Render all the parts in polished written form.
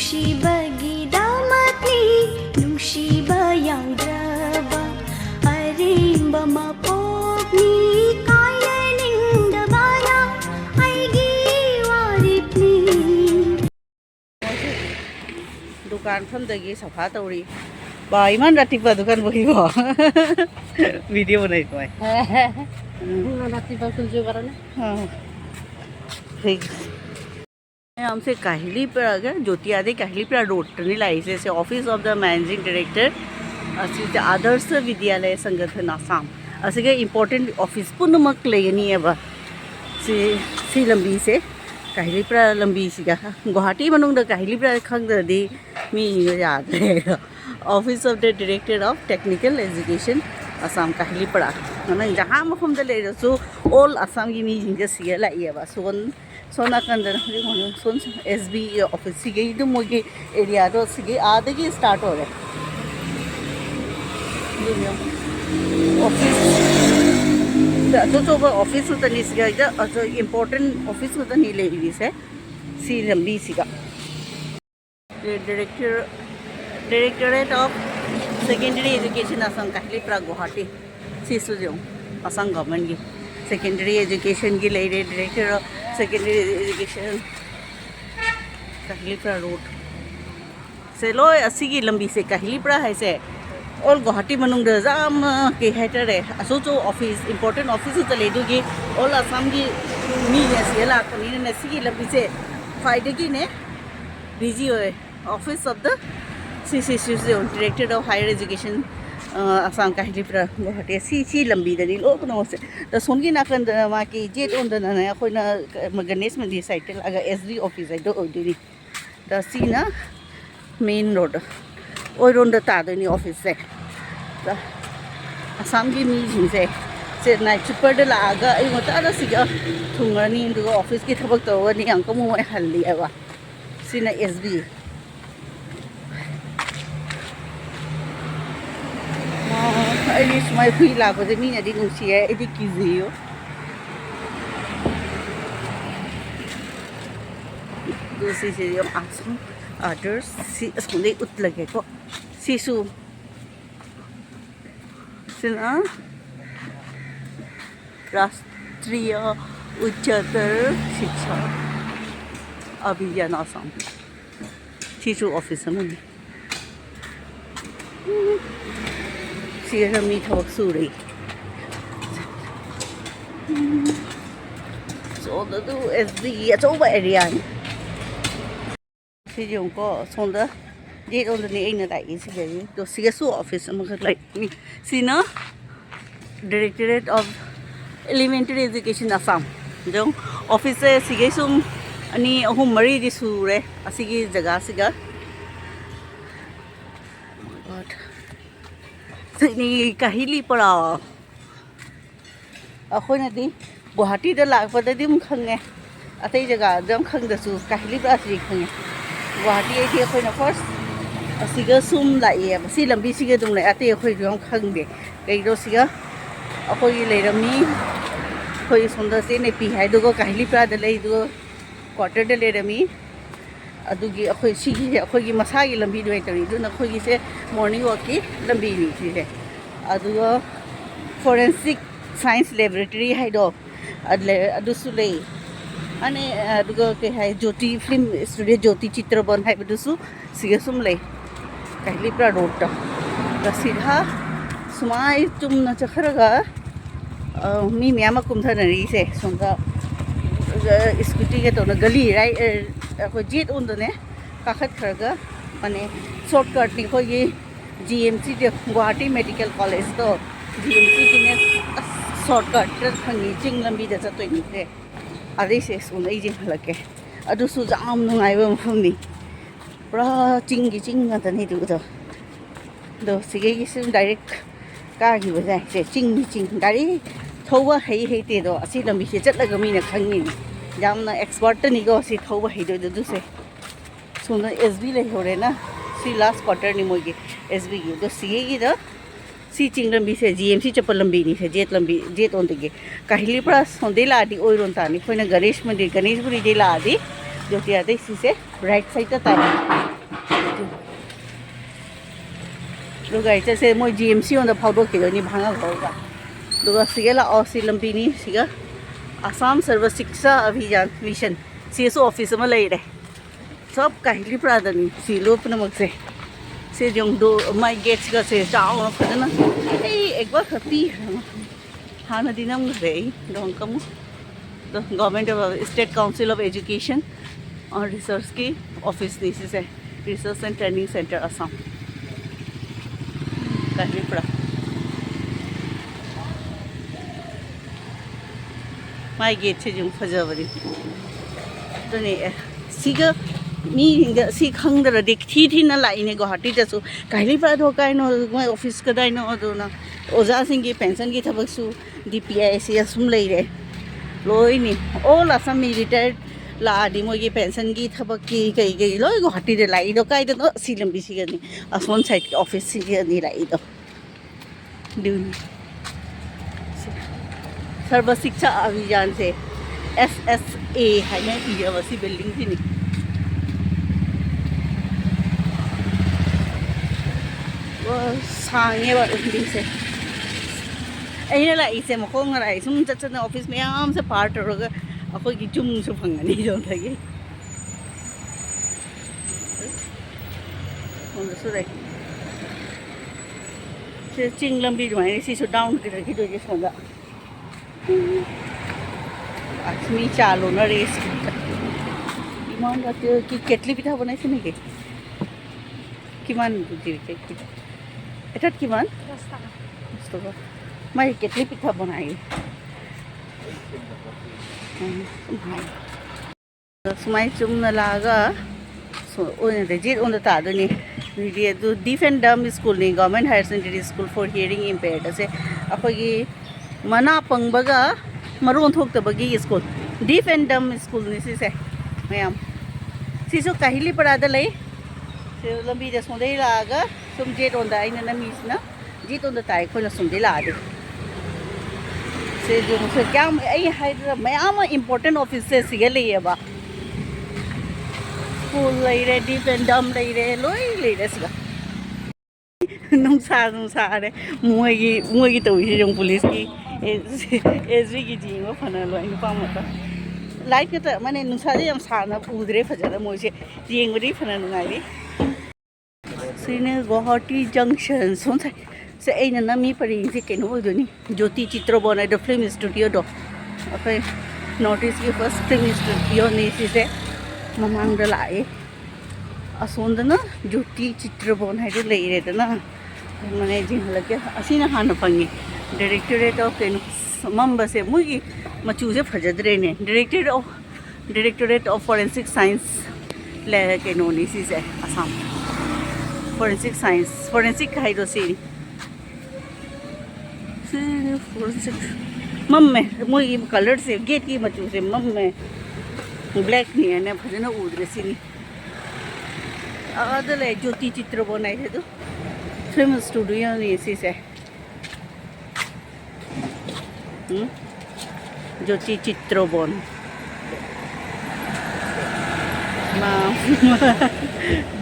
ꯅꯨꯡꯁꯤꯕꯒꯤꯗꯃꯛꯅꯤ ꯅꯨꯡꯁꯤꯕ ꯌꯥꯎꯗ꯭ꯔꯕ ꯑꯔꯦꯝꯕ ꯃꯄꯣꯛꯅꯤ ꯀꯥꯏꯅꯅꯤꯡꯗꯕꯅ ꯑꯩꯒꯤ ꯋꯥꯔꯦꯞꯅꯤ दुकान फमदगी सफा तौरी बा इमान रातिपा दुकान बहिबो वीडियो बनाइको है रातिपा कुलजो गरने ठीक हमसे काहिलीपरा गया ज्योतियादे काहिलीपरा रोड टर्नी लाइसे से office of the managing director असी आदर्श विद्यालय संगठन आसाम असिगे इंपॉर्टेंट ऑफिस पुनमक लेगनी है बा सी लंबी से काहिलीपरा लंबी सिगा गुवाहाटी मनुंग काहिलीपरा खंगददी मी यादरे office of the director of technical education Assam Kahilipara नंग जहां मफम द लेरसु ऑल आसाम की मी जिंगे सिगे लाइएबा सोना कंदर सोन एसबी ऑफिस सिगे इदु मोगे एरिया रो सिगे आदगी स्टार्ट हो रहे ऑफिस तो ऑफिस उतनी सिगा इधर इंपॉर्टेंट ऑफिस उतनी ले से सी लंबी सिगा directorate of secondary education Assam Kahilipara Guwahati सीसुजों आसाम गवर्नमेंट की सेकेंडरी एजुकेशन की ले director of secondary education Kahilipara road से लो असी की लंबी से काहिलीपरा है से ऑल गुवाहाटी मनुंग जाम के हेटरे असोचो ऑफिस इंपॉर्टेंट ऑफिस चले दुगी ऑल आसाम की मी से लाकनी ने सी लंबी से फाइदगी ने बिजी होए ऑफिस ऑफ द सीसीसी director of higher education Assam Kahilipara Guwahati सी लंबी दनी लोक नो से द सोनगी नाकन मा की जेट ओन द ना अखोइना गणेश मंदिर साइड लागा एसडी ऑफिस है दो ओदिनी द सी ना मेन रोड ओइ रोड तादनी ऑफिस से आसाम की मी से नाइट सुपर द लागा आई मता द सिगा थुंगरनी दु ऑफिस की थबक तवनी अंक मो हल्ली एवा सिना एसबी अली समय फुई लाबदे मीनादी नुसिए एदी किजियो दूसरी से हम आसम आदर्स सी असुंदे उतलगे को सीसु सिना राष्ट्रीय उच्चतर शिक्षा अभियान आसाम सीसु ऑफिस में सीधा मी थवक सूरी सो द एसडी अचौबा एरिया सीजों को सोंदा जेट ओन द ने लाइ सिगे तो सीएसओ ऑफिस अमखक लाइ सीना directorate of elementary education Assam जो ऑफिस से सिगे सुम अनि अहुम मरी दि सुरे असिगी जगह सिगा सनी काहिलीपरा अखोइनादी गुवाहाटी द लापददी हम खंगे अतै जगह दम खंगदसु काहिलीपरा सि खंगे गुवाहाटी एथि अखोइना फर्स्ट असिगा सुम लाइए बसी लंबी सिगे दुम लाइ अतै अखोइ दम खंगे कइरो सिगा अखोइ लेरमी खोइ सुंदर से ने पि हाय दुगो काहिलीपरा द लइ दुगो क्वार्टर द लेरमी अदुगी अखोइ सिगी अखोइगी मसागी लंबी दुइ तरि दुना अखोइगी से मॉर्निंग वॉक की लंबी नी सिले अदुगो फोरेंसिक साइंस लैबोरेटरी है दो अदले अदुसु ले अने अदुगो के है ज्योति फिल्म स्टूडियो ज्योति चित्रबन है बदुसु सिगसुम ले काहिलीपरा रोड ता सीधा सुमाई चुमना चखरगा मी म्यामा कुमथनरी से सोंगा स्कूटी के तो गली राइट को जेट उन ने काखत खरगा माने शॉर्टकट नि को ये जीएमसी दे गुवाहाटी मेडिकल कॉलेज तो जीएमसी की ने शॉर्टकट खंगी चिंग लंबी द चतोइनी से अदे से सुन ए जे हलके अदु सु जाम नुंगाइबा मफुमनी पुरा चिंगी चिंग तनी दो सिगे से डायरेक्ट कागी बजाय से चिंग डायरेक्ट थौवा हे ते दो असि लंबी से चटलगा मीना खंगी जामना एक्सपर्ट नहीं को सी थौवा हे दो से सुना एसबी ले हो रे ना सी लास्ट क्वार्टर नि मोगी एसबी की तो सी की द सी चिंग लंबी से जीएमसी चप्पल लंबी नहीं से जेट ओन दगे काहिलीपरा सोंदे लादी ओइरोन तानी खोइना गणेश मंदिर दे लादी जो तियादे सी से राइट साइड ता दुगा इसे मोय जीएमसी ओन द फाउडो खेलोनी भांगा होगा दुगा सिगेला और सी लंबीनी सिगा आसाम सर्व शिक्षा अभियान मिशन सीएसओ ऑफिस में ले रहे सब काहिली प्रादनी सीलो पुनमक से जों दो माय गेट्स का से चाव फदना ए एक बार खती हाना दिनम रे दों कम द government of state council of education और रिसर्च की ऑफिस दिस है research and training centre Assam Kahilipara माय गेट से जों फजबरी दने सिगा मी सी खंगदर देख थी ना लाइने गुवाहाटी दसु काहिली प्रा दो काइनो मोय ऑफिस कदाइनो अदुना ओजा सिंह की पेंशन की थबकसु डीपीआईसी असुम लेरे लोइनी ऑल असम रिटायर्ड लादी मोगी पेंशन की थबक की कई लोई गुवाहाटी दे लाई दो काई दो सी लंबी सिगनी असोन साइड ऑफिस सिगनी लाई दो दुन सर्व शिक्षा अभियान से SSA है ना ये वसी बिल्डिंग थी नहीं वो सांगे वाला बिल्डिंग से ऐने ला इसे मकोंग ला इसुम चचन ऑफिस में आम से पार्ट होगा आपको की जुम से फंगनी जो था ये कौन सा रे से चिंग लंबी जो है इसी से डाउन कर रखी तो ये सोना आजमी चालू ना रेस इमान बात की केटली पिठा बनाई से नहीं के किमान बुझी के एटट किमान तो मैं केटली पिठा बनाई सुमाई चुमना लागा सो ओने रेजिट ओन द तादनी वीडियो दो डीफ एंड डम स्कूल ने government higher secondary school for hearing impaired से अखोगी मना पंगबगा मरोन थोक्तबगी school deaf and dumb school ने से मैम सिसो काहिली परादा लई से लंबी दे सोंदे लागा सुम जेट ओन द आइना नमीसना जीत ओन द ताई खोना सुमदे लादे से जो से क्या आई हाइड्रा मैम इंपॉर्टेंट ऑफिस से सिगे लेबा स्कूल लेरे डीफ एंड डम लेरे लोई लेरे सिगा नुंसा रे मुगी तो ही जो पुलिस की एसवी की जींग फना लो इन पामता लाइक के तो माने नुंसा जे हम साना उदरे फजरा मोसे जींग बड़ी फना नुंगाई सिने गुवाहाटी जंक्शन सोन से ऐना नमी परी से केनो ओदनी ज्योति चित्र बनाई द फिल्म स्टूडियो दो अफे नॉर्थ ईस्ट की फर्स्ट फिल्म स्टूडियो ने से ममांग द लाए असोंदना ज्योति चित्र बनाई दो लेरे दना माने जिंहलके असीना हाना पंगी डायरेक्टरेट ऑफ केनो मम्ब से मुगी मचू से फजदरे ने डायरेक्टरेट ऑफ फॉरेंसिक साइंस ले केनो नि से असम फॉरेंसिक साइंस फॉरेंसिक हाइड्रोसी फॉरेंसिक मम में मुगी कलर से गेट की मचू से मम में ब्लैक नहीं है ना भजना उड़ सी नहीं अदले ज्योति चित्र बनाई है तो फिल्म स्टूडियो ने इसी से ज्योति चित्र बन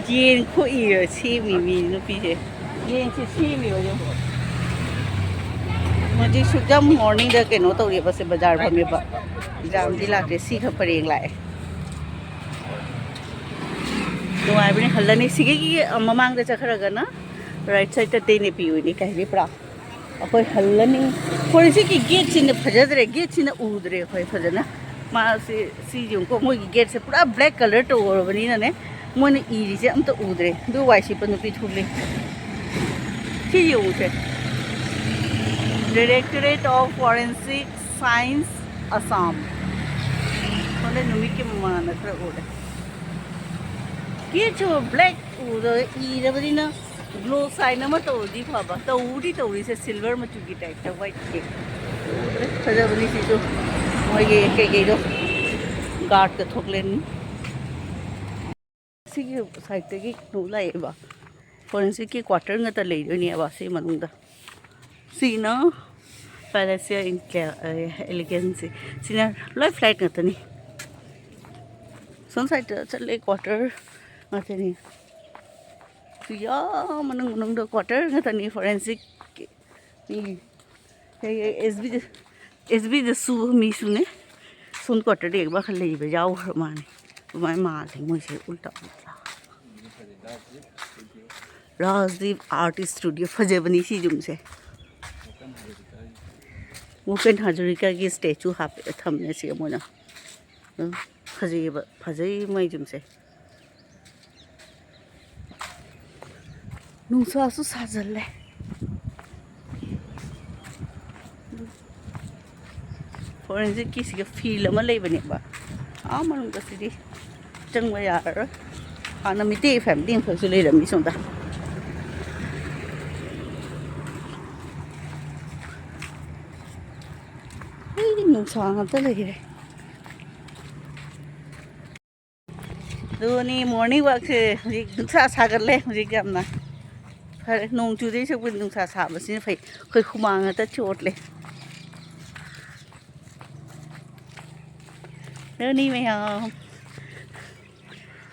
जेन को ये सी मी नुपी है जेन से सी मी हो जो मुझे सुबह मॉर्निंग दा के नो तो ये बस बाजार भमे बा जाम दिला के सी ख परेंग लाए तो आई बने हल्लनी सिगे की ममांग दे चखरगना राइट साइड ते ने पियुनी कहली प्रा अखोय हल्लनी फोरसी की गेट सिने फजदरे गेट सिने उदरे अखोय फजना मा सी जो को मोय गेट से पूरा ब्लैक कलर तो ओरबनी ने मोने इरी से अमत उदरे दो वाइसी पन पी थुले सी जो से directorate of forensic science Assam कोने नुमी के मान खर ओडे ये जो ब्लैक उदर इरबनी ना ग्लो साइन में तो दी फाबा तो उड़ी तो उड़ी से सिल्वर में चुकी टाइप का वाइट के फजबनी सी जो मोय के दो गार्ड के थोकलेन सी साइड के नु लाएबा फॉरेंसिक की क्वार्टर न त लेदोनी बा सी मनुंदा सी ना पैलेसिया इन एलिगेंसी सीना लाइफ फ्लाइट न तनी सोन साइड चले क्वार्टर नथनी ꯃꯅꯨꯡꯗ ꯀ꯭ꯋꯥꯇꯔ ꯉꯥꯛꯇꯅꯤ ꯐꯣꯔꯦꯟꯁꯤꯛ ꯃꯤ ꯑꯦꯁ ꯕꯤꯗꯁꯨ ꯃꯤꯁꯨꯅꯦ ꯁꯣꯝ ꯀ꯭ꯋꯥꯇꯔꯗ ꯌꯦꯡꯕ ꯈꯔ ꯂꯩꯕ ꯌꯥꯎꯈ꯭ꯔ ꯃꯥꯜꯂꯦ ꯑꯗꯨꯃꯥꯏꯅ ꯃꯥꯜꯂꯦ ꯃꯣꯏꯁꯦ ꯎꯜꯇꯥ ꯎꯜꯇꯥ ꯔꯥꯖꯗꯤꯞ ꯑꯥꯔꯠ ꯏꯁꯇꯨꯗꯤꯑꯣ ꯐꯖꯕꯅꯤ ꯁꯤ ꯌꯨꯝꯁꯦ ꯚꯨꯄꯦꯟ ꯍꯖꯥꯔꯤꯀꯥꯒꯤ ꯏꯁꯇꯦꯆꯨ ꯍꯥꯞꯄꯦ ꯊꯝꯃꯦ ꯁꯤ ꯃꯣꯏꯅ ꯐꯖꯩꯌꯦꯕ ꯐꯖꯩ ꯃꯣꯏ ꯌꯨꯝꯁꯦ ꯅꯨꯡꯁꯥꯁꯨ ꯁꯥꯖꯜꯂꯦ ꯐꯣꯔꯦꯟꯁꯤꯛꯀꯤꯁꯤꯒ ꯐꯤꯜ ꯑꯃ ꯂꯩꯕꯅꯦꯕ ꯃꯅꯨꯡꯗꯁꯤꯗꯤ ꯆꯪꯕ ꯌꯥꯔꯔꯣꯏ ꯍꯥꯟꯅ ꯃꯤꯇꯩ ꯐꯦꯃꯤꯂꯤ ꯑꯃꯈꯛꯁꯨ ꯂꯩꯔꯝꯃꯤ ꯁꯣꯝꯗ ꯅꯨꯡꯁꯥ ꯉꯥꯛꯇ ꯂꯩꯔꯦ ꯑꯗꯨꯅꯤ ꯃꯣꯔꯅꯤꯡ ꯋꯥꯛꯁꯦ ꯍꯧꯖꯤꯛ ꯅꯨꯡꯁꯥ ꯁꯥꯒꯠꯂꯦ ꯍꯧꯖꯤꯛ ꯌꯥꯝꯅ ꯐꯔꯦ ꯅꯣꯡ ꯆꯨꯗꯣꯏ ꯁꯔꯨꯛꯄꯨꯗꯤ ꯅꯨꯡꯁꯥ ꯁꯥꯕꯁꯤꯅ ꯐꯩ ꯑꯩꯈꯣꯏ ꯍꯨꯃꯥꯡ ꯉꯥꯛꯇ ꯆꯣꯠꯂꯦ ꯑꯗꯨꯅꯤ ꯃꯌꯥꯝ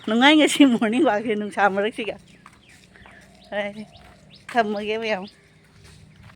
ꯅꯨꯡꯉꯥꯏ ꯉꯁꯤ ꯃꯣꯔꯅꯤꯡ ꯋꯥꯛꯁꯦ ꯅꯨꯡꯁꯥ ꯃꯔꯛꯁꯤꯒ ꯊꯝꯃꯒꯦ ꯃꯌꯥꯝ